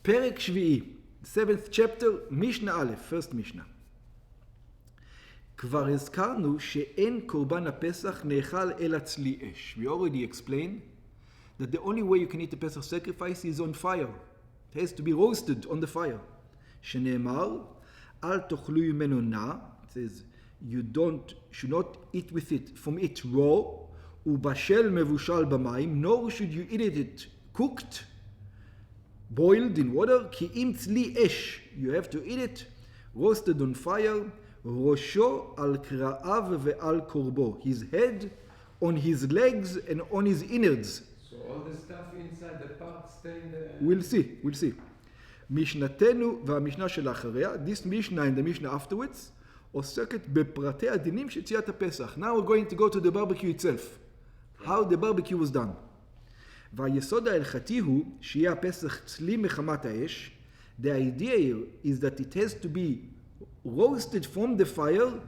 פרק שביעי, 7th chapter, משנה א', first משנה. כבר הזכרנו שאין קורבן הפסח נאכל אלא צלי אש. We already explained that the only way you can eat the Pesach sacrifice is on fire. It has to be roasted on the fire. שנאמר, אל תאכלו ממנו נע, it says, you should not eat with it, from it raw, ובשל מבושל במים, nor should you eat it cooked, boiled in water, כי אם צלי אש, you have to eat it, roasted on fire, ראשו על קרעיו ועל קורבו, his head on his legs and on his innards. So all the stuff inside the part stay in the... We'll see. משנתנו והמשנה שלאחריה, this Mishnah and the Mishnah afterwards, עוסקת בפרטי הדינים של יציאת הפסח. Now we're going to go to the barbecue itself. How the barbecue was done. והיסוד ההלכתי הוא שיהיה הפסח צלי מחמת האש. The idea here is that it has to be roasted from the fire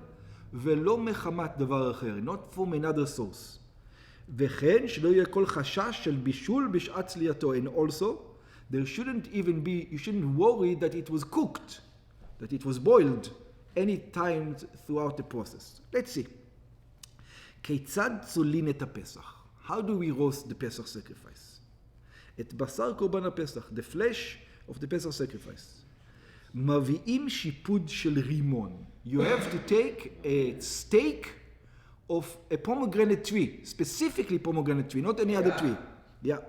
ולא מחמת דבר אחר, not from another source. וכן שלא יהיה כל חשש של בישול בשעת צלייתו. And also, there shouldn't even be, you shouldn't worry that it was cooked, that it was boiled any time throughout the process. Let's see. כיצד צולין את הפסח? How do we roast the Pesach sacrifice? את בשר קורבן הפסח, the flesh of the Pesach sacrifice. מביאים שיפוד של רימון. You have to take a steak of a pomegranate tree, specifically pomegranate tree, not any other tree. Yeah.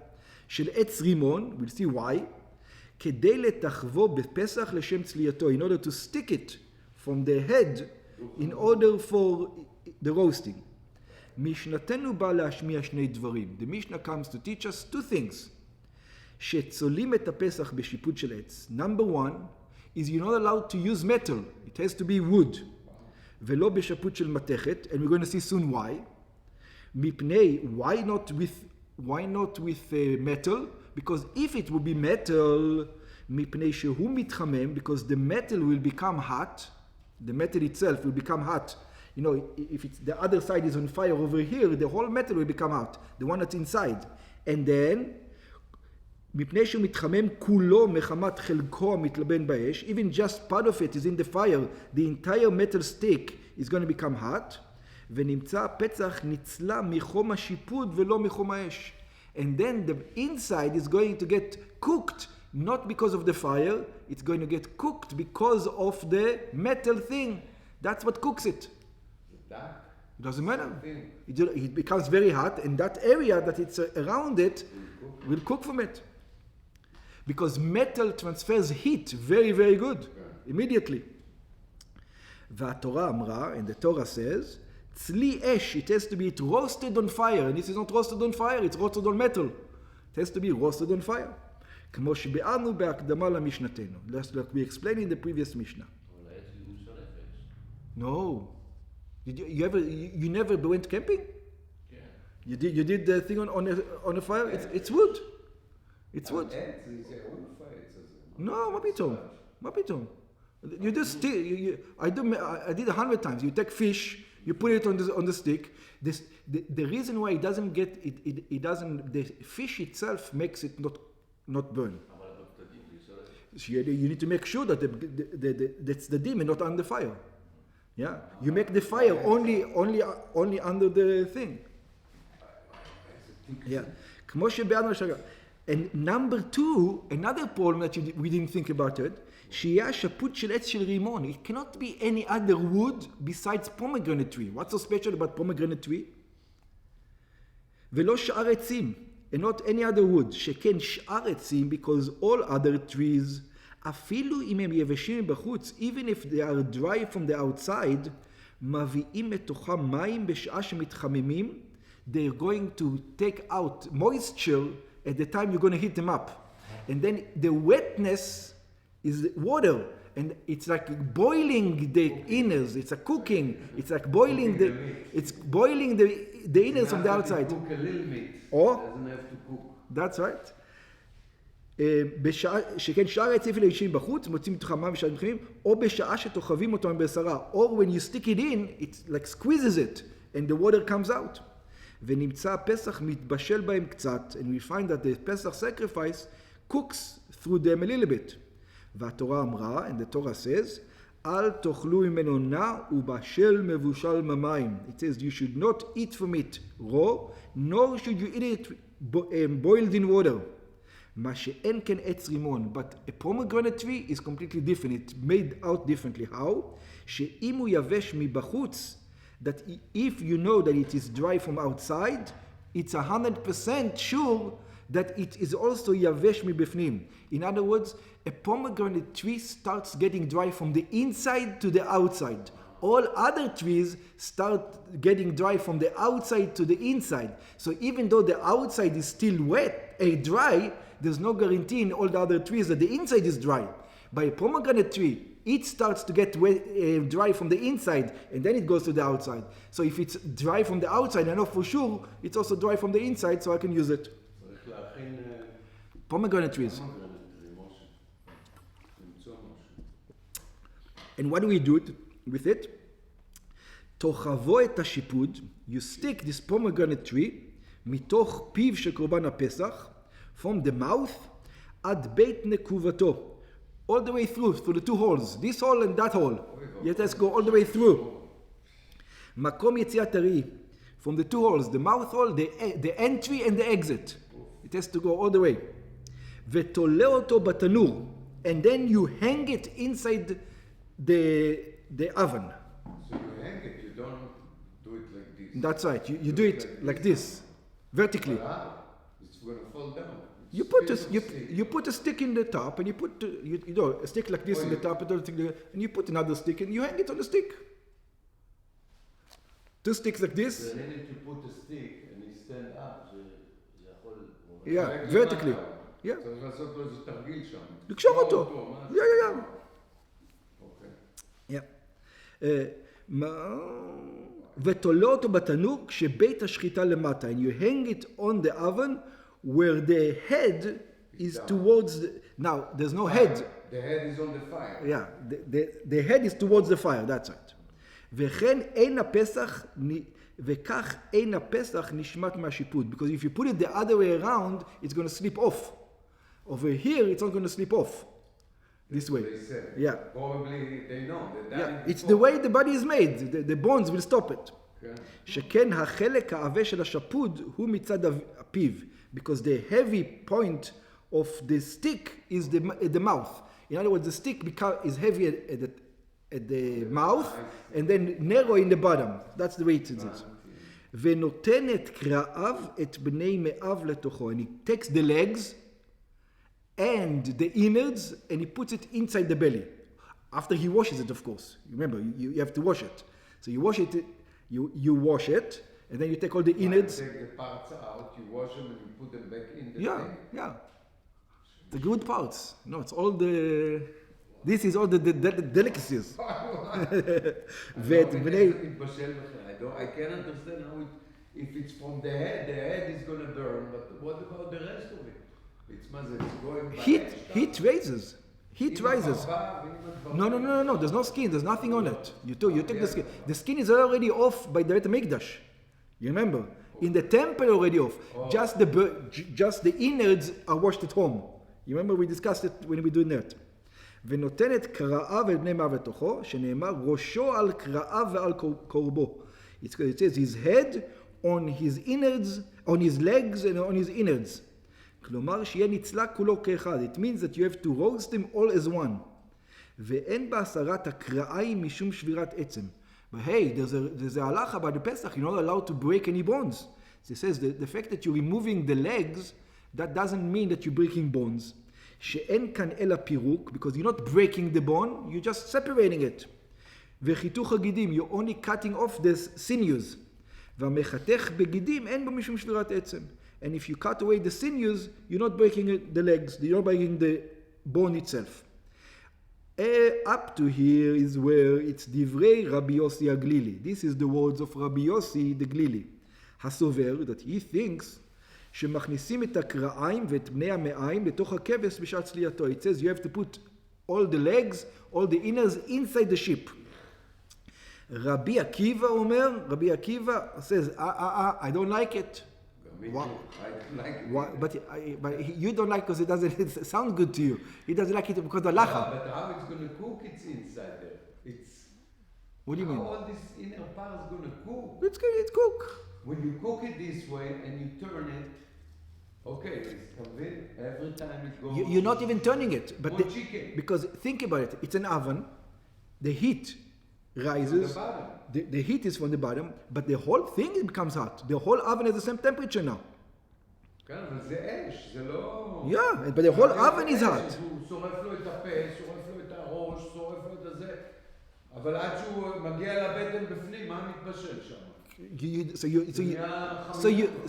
של עץ רימון, we'll see why, כדי לתחבו בפסח לשם צלייתו, in order to stick it from the head in order for the roasting. משנתנו בא להשמיע שני דברים. The Mishnah comes to teach us two things. שצולים את הפסח בשיפוד של עץ. Number one is you're not allowed to use metal. It has to be wood. ולא בשיפוד של מתכת. And we're going to see soon why. מפני, why not with metal? Because if it would be metal, מפני שהוא מתחמם, because the metal will become hot. The metal itself will become hot. You know, if it's the other side is on fire over here, the whole metal will become hot, the one that's inside. And then, מפני שהוא מתחמם כולו מחמת חלקו המתלבן באש, even just part of it is in the fire, the entire metal stick is going to become hot, ונמצא הפצח ניצלה מחום השיפוד ולא מחום האש. And then the inside is going to get cooked, not because of the fire, it's going to get cooked because of the metal thing. That's what cooks it. It doesn't matter. It becomes very hot, and that area that it's around it will cook from it. Because metal transfers heat very, very good, immediately. והתורה אמרה, and the Torah says, צלי אש, it has to be roasted on fire, and this is not roasted on fire, it's roasted on metal. It has to be roasted on fire. כמו שביארנו בהקדמה למשנתנו. Like we explained in the previous Mishnah. No. You never went camping? Yeah. You did the thing on a fire? It's wood. It's wood. No, מה פתאום? You just I did 100 times. You take fish, you put it on the stick. The reason why it doesn't get it doesn't, the fish itself makes it not burn. So you need to make sure that that's the demon not under fire. Yeah, you make the fire only under the thing. Yeah, כמו שבאנו שגר. And number two, another problem that we didn't think about it, שיהיה השפוד של עץ של רימון. It cannot be any other wood besides pomegranate tree. What's so special about pomegranate tree? ולא שאר עצים, and not any other wood. שכן שאר עצים, because all other trees, אפילו אם הם יבשים בחוץ, even if they are dry from the outside, מביאים מתוכם מים בשעה שמתחממים, they're going to take out moisture at the time you're going to heat them up. And then the wetness is water, and it's like boiling the innards, it's a cooking, it's like boiling the innards from the outside. Cook a little bit. Or, doesn't have to cook. That's right. שכן שאר העצים יבשים בחוץ, מוצאים מתוכם מים בשעה מתחממים, או בשעה שתוחבים אותם בבשרה, or when you stick it in, it like squeezes it, and the water comes out. ונמצא הפסח מתבשל בהם קצת, and we find that the Pesach sacrifice cooks through them a little bit. והתורה אמרה, and the Torah says, אל תאכלו ממנו נע ובשל מבושל ממים. It says you should not eat from it raw, nor should you eat it boiled in water. מה שאין כן עץ רימון. But a pomegranate tree is completely different. It's made out differently. How? שאם הוא יבש מבחוץ, that if you know that it is dry from outside, it's 100% sure that it is also yavesh מבפנים. In other words, a pomegranate tree starts getting dry from the inside to the outside. All other trees start getting dry from the outside to the inside. So even though the outside is still dry, there's no guarantee in all the other trees that the inside is dry. By a pomegranate tree, it starts to get dry from the inside, and then it goes to the outside. So if it's dry from the outside, I know for sure it's also dry from the inside, so I can use it. Pomegranate trees. And what do we do with it? תוכבו את השיפוד, you stick this pomegranate tree, מתוך פיו של קורבן הפסח, from the mouth, עד בית נקובתו. All the way through the two holes, this hole and that hole. You just go all the way through. מקום יציאת הרי, from the two holes, the mouth hole, the entry and the exit. It has to go all the way. ותולה אותו בתנור, and then you hang it inside the oven. So you hang it, you don't do it like this. That's right. You do it like this, vertically. It's going to fall down. You put a stick in the top, and you put a stick like this in the top, and you put another stick, and you hang it on the stick. Two sticks like this. So then if you put a stick and you stand up, זה יכול... Yeah, vertically. Yeah. צריך לעשות לו איזה תרגיל שם. לקשור אותו. Yeah. אוקיי. ותולה אותו בתנור כשבית השחיטה למטה. And you hang it on the oven where the head is towards the... Now, there's no head. The head is on the fire. Yeah, the head is towards the fire, that's right. וכן אין הפסח, וכך אין הפסח נשמט מהשיפוד. Because if you put it the other way around, it's going to slip off. Over here, it's not going to slip off. This way. They said. Yeah. Probably they know. It's the way the body is made. The bones will stop it. Okay. שכן החלק העבה של השפוד הוא מצד הפיו. Because the heavy point of the stick is the mouth. In other words, the stick is heavy at the mouth and then narrow in the bottom. That's the way it is. ונותן את קרעיו את בני מאב לתוכו. And he takes the legs and the innards and he puts it inside the belly. After he washes it, of course. Remember, you have to wash it. So you wash it, you wash it, and then you take all the innards. You take the parts out, you wash them, and you put them back in the thing. Yeah. The good parts. No, it's all the... This is all the delicacies. I can understand how if it's from the head is going to burn, but what about the rest of it? It's going Heat rises. Heat rises. No. There's no skin. There's nothing on it. You take the skin. The skin is already off by the Beit HaMikdash. You remember? In the temple already off. Just the innards are washed at home. You remember we discussed it when we do that. ונותן את קרעיו אל בני מאב לתוכו, שנאמר ראשו על קרעיו ועל קורבו. It says his head on his innards, on his legs and on his innards. כלומר שיהיה נצלה כולו כאחד. It means that you have to roast them all as one. ואין בהסרת הקרעיים משום שבירת עצם. But hey, there's a halacha by the Pesach, you're not allowed to break any bones. So it says the fact that you're removing the legs, that doesn't mean that you're breaking bones. שאין כאן אלא פירוק, because you're not breaking the bone, you're just separating it. וחיתוך הגידים, you're only cutting off the sinews. והמחתך בגידים אין בו משום שבירת עצם. And if you cut away the sinews, you're not breaking the legs, you're not breaking the bone itself. Up to here is where it's divrei Rabbi Yossi Aglili. This is the words of Rabbi Yossi the Glili. הסובר, that he thinks, שמכניסים את הקרעיים ואת בני המעיים לתוך הכבש בשעת צלייתו. It says you have to put all the legs, all the inners inside the sheep. רבי עקיבא אומר, רבי עקיבא says, I don't like it. Me Why? too. I don't like it. Why? But you don't like because it doesn't sound good to you. He doesn't like it because of Yeah, halacha. but how it's going to cook? It's inside there. It's What do you how mean? all this inner part is going to cook. It's cook. When you cook it this way and you turn it, okay, it's convenient. Every time it goes. You're not even turning it, but Or chicken. because think about it. It's an oven. The heat From rises. the bottom. The heat is from the bottom, but the whole thing becomes hot. The whole oven has the same temperature now. כן, אבל זה אש, זה לא... Yeah, but the whole oven is hot. הוא שורף לו את הפה, שורף לו את הראש, שורף לו את הזה, אבל עד שהוא מגיע לבטן בפנים, מה מתבשל שם?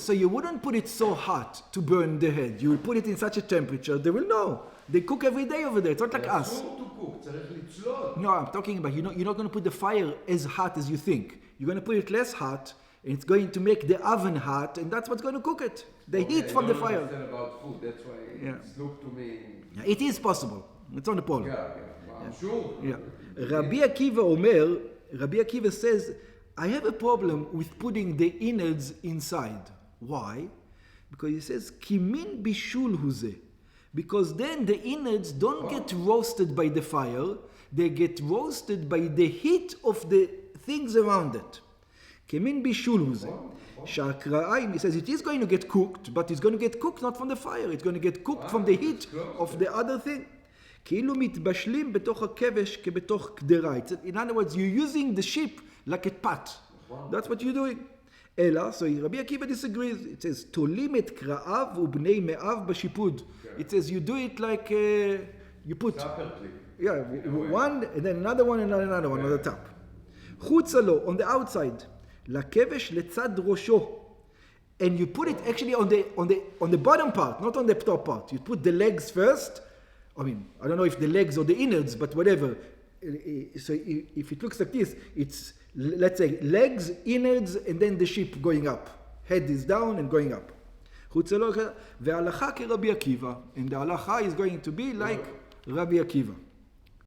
So you wouldn't put it so hot to burn the head. You would put it in such a temperature, they will know. They cook every day over there. It's not like us. אסור to cook, צריך לצלול. No, I'm talking about you're not going to put the fire as hot as you think. You're going to put it less hot, and it's going to make the oven hot, and that's what's going to cook it. The heat from the fire. I don't understand about food, that's why it's looked to me... Yeah, it is possible. It's on the pole. Yeah, I'm sure. Yeah. Rabbi Akiva says, I have a problem with putting the innards inside. Why? Because he says, Kimin bishul huze. Because then the innards don't get roasted by the fire, they get roasted by the heat of the things around it. Kimin bishul huze. Shakra'im, he says it is going to get cooked, but it's going to get cooked not from the fire, it's going to get cooked from the heat of the other thing. כאילו מתבשלים בתוך הכבש כבתוך קדרה. In other words, you're using the sheep like a pot. That's what you're doing. אלא, so Rabbi Akiva disagrees. It says, תולים את קרעיו ובני מאיו בשיפוד. It says you do it like you put... one, and then another one, and another one on the top. חוצה לו, on the outside. לכבש לצד ראשו. And you put it actually on the bottom part, not on the top part. You put the legs first. I mean, I don't know if the legs or the innards, but whatever. So if it looks like this, it's, let's say, legs, innards, and then the sheep going up. Head is down and going up. והלכה כרבי עקיבא. And the halacha is going to be like Rabbi Akiva.